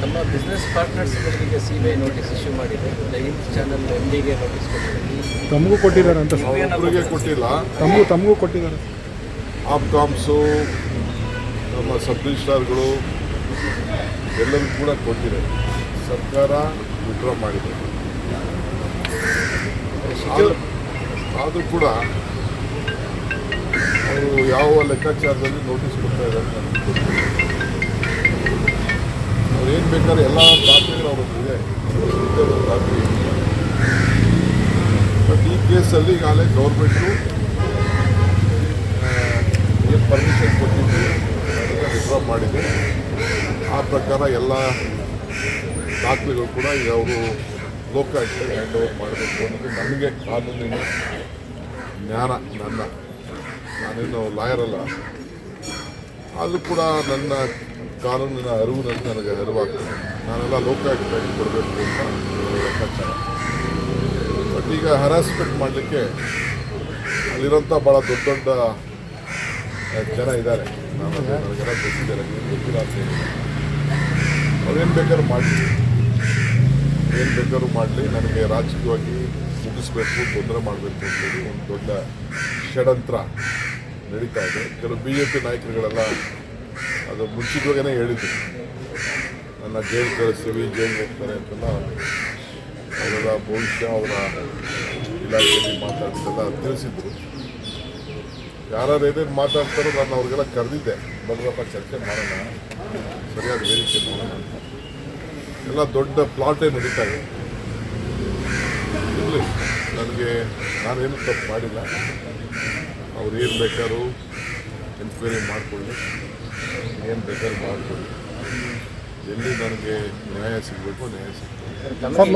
ನಮ್ಮ business ಪಾರ್ಟ್ನರ್ಸ್ಗಳಿಗೆ CBI notice issue ಮಾಡಿದೆ. Lines channel MDಗೆ notice ಕೊಟ್ಟಿದ್ದಾರೆ. ತಮಗೂ ಕೊಟ್ಟಿದ್ದಾರೆ ಅಂತ ಒಬ್ಬರಿಗೆ ಕೊಟ್ಟಿಲ್ಲ, ತಮಗೂ ಕೊಟ್ಟಿದ್ದಾರೆ. ಆಪ್ಕಾಮ್ಸು ನಮ್ಮ ಸಬ್ ರಿಜಿಸ್ಟ್ರಾರ್ಗಳು ಎಲ್ಲರೂ ಕೂಡ ಕೊಟ್ಟಿದ್ದಾರೆ. ಸರ್ಕಾರ ವಿಡ್ರಾ ಮಾಡಿದೆ. ಆದರೂ ಕೂಡ ಅವರು ಯಾವ ಲೆಕ್ಕಾಚಾರದಲ್ಲಿ ನೋಟಿಸ್ ಕೊಡ್ತಾ ಇದ್ದಾರೆ ನನಗೆ ಗೊತ್ತಿಲ್ಲ. ಅವ್ರು ಏನು ಬೇಕಾದ್ರೆ ಎಲ್ಲ ದಾಖಲೆಗಳು ಅವ್ರದ್ದಿದೆ, ದಾಖಲೆ ಏನಿಲ್ಲ. ಬಟ್ ಈ ಕೇಸಲ್ಲಿ ಈಗಾಗಲೇ ಗೌರ್ಮೆಂಟು ಏನು ಪರ್ಮಿಷನ್ ಕೊಟ್ಟಿದ್ದು ಅದನ್ನು ವಿಡ್ರಾ ಮಾಡಿದೆ. ಆ ಪ್ರಕಾರ ಎಲ್ಲ ದಾಖಲೆಗಳು ಕೂಡ ಈಗ ಅವರು ಲೋಕಾಯುಕ್ತರಿಗೆ ಹ್ಯಾಂಡ್ ಓವರ್ ಮಾಡಬೇಕು ಅನ್ನೋದು ನನಗೆ ಕಾನೂನಿನ ಜ್ಞಾನ. ನಾನೇನು ಲಾಯರ್ ಅಲ್ಲ, ಅದು ಕೂಡ ನನ್ನ ಕಾನೂನಿನ ಅರಿವಿನಲ್ಲಿ ನನಗೆ ಅರಿವಾಗ್ತದೆ. ನಾನೆಲ್ಲ ಲೋಕಾಯುಕ್ತರಿಗೆ ಕೊಡಬೇಕು ಅಂತ ಲೆಕ್ಕಾಚಾರ. ಬಟ್ ಈಗ ಹರಾಸ್ಮೆಂಟ್ ಮಾಡಲಿಕ್ಕೆ ಅಲ್ಲಿರೋಂಥ ಭಾಳ ದೊಡ್ಡ ದೊಡ್ಡ ಜನ ಇದ್ದಾರೆ. ನನಗೆಲ್ಲ ಗೊತ್ತಿದೆ, ನನಗೆ ಗೊತ್ತಿಲ್ಲ ಅಂತ ಏನಿಲ್ಲ. ಅವ್ರೇನು ಬೇಕಾದ್ರೂ ಮಾಡಲಿ, ನನಗೆ ರಾಜಕೀಯವಾಗಿ ಮುಗಿಸ್ಬೇಕು, ತೊಂದರೆ ಮಾಡಬೇಕು ಅಂತೇಳಿ ಒಂದು ದೊಡ್ಡ ಷಡ್ಯಂತ್ರ ನಡೀತಾ ಇದೆ. ಕೆಲವು BJP ನಾಯಕರುಗಳೆಲ್ಲ ಅದು ಮುಂಚಿತವಾಗೇ ಹೇಳಿದ್ರು, ನನ್ನ ಜೈಲು ಕಳಿಸ್ತೀವಿ, ಜೈಲಿಗೆ ಹೋಗ್ತಾರೆ ಅಂತೆಲ್ಲ. ಅವರೆಲ್ಲ ಬಹುಶಃ ಅವರ ಇಲಾಖೆಯಲ್ಲಿ ಮಾತಾಡ್ತಿದ್ದೆಲ್ಲ ತಿಳಿಸಿದ್ರು. ಯಾರು ಏನೇನು ಮಾತಾಡ್ತಾರೋ ನಾನು ಅವ್ರಿಗೆಲ್ಲ ಕರೆದಿದ್ದೆ, ಬಲ್ಲರಪ್ಪ ಚರ್ಚೆ ಮಾಡೋಣ, ಸರಿಯಾದ ವೇದಿಕೆ ಮಾಡೋಣ ಅಂತ. ಎಲ್ಲ ದೊಡ್ಡ ಪ್ಲಾಟೇ ನಡೀತಾ ಇದೆ. ಇರಲಿ, ನಾನೇನು ತಪ್ಪು ಮಾಡಿಲ್ಲ. ಅವ್ರು ಏನು ಬೇಕಾದ್ರೂ ಎನ್ಕ್ವೈರಿ ಮಾಡಿಕೊಳ್ಳಿ, ಏನು ಬೇಕಾದ್ರೂ ಮಾಡಿಕೊಳ್ಳಿ. ಎಲ್ಲಿ ನನಗೆ ನ್ಯಾಯ ಸಿಗಬೇಕು ನ್ಯಾಯ ಸಿಗಬೇಕು.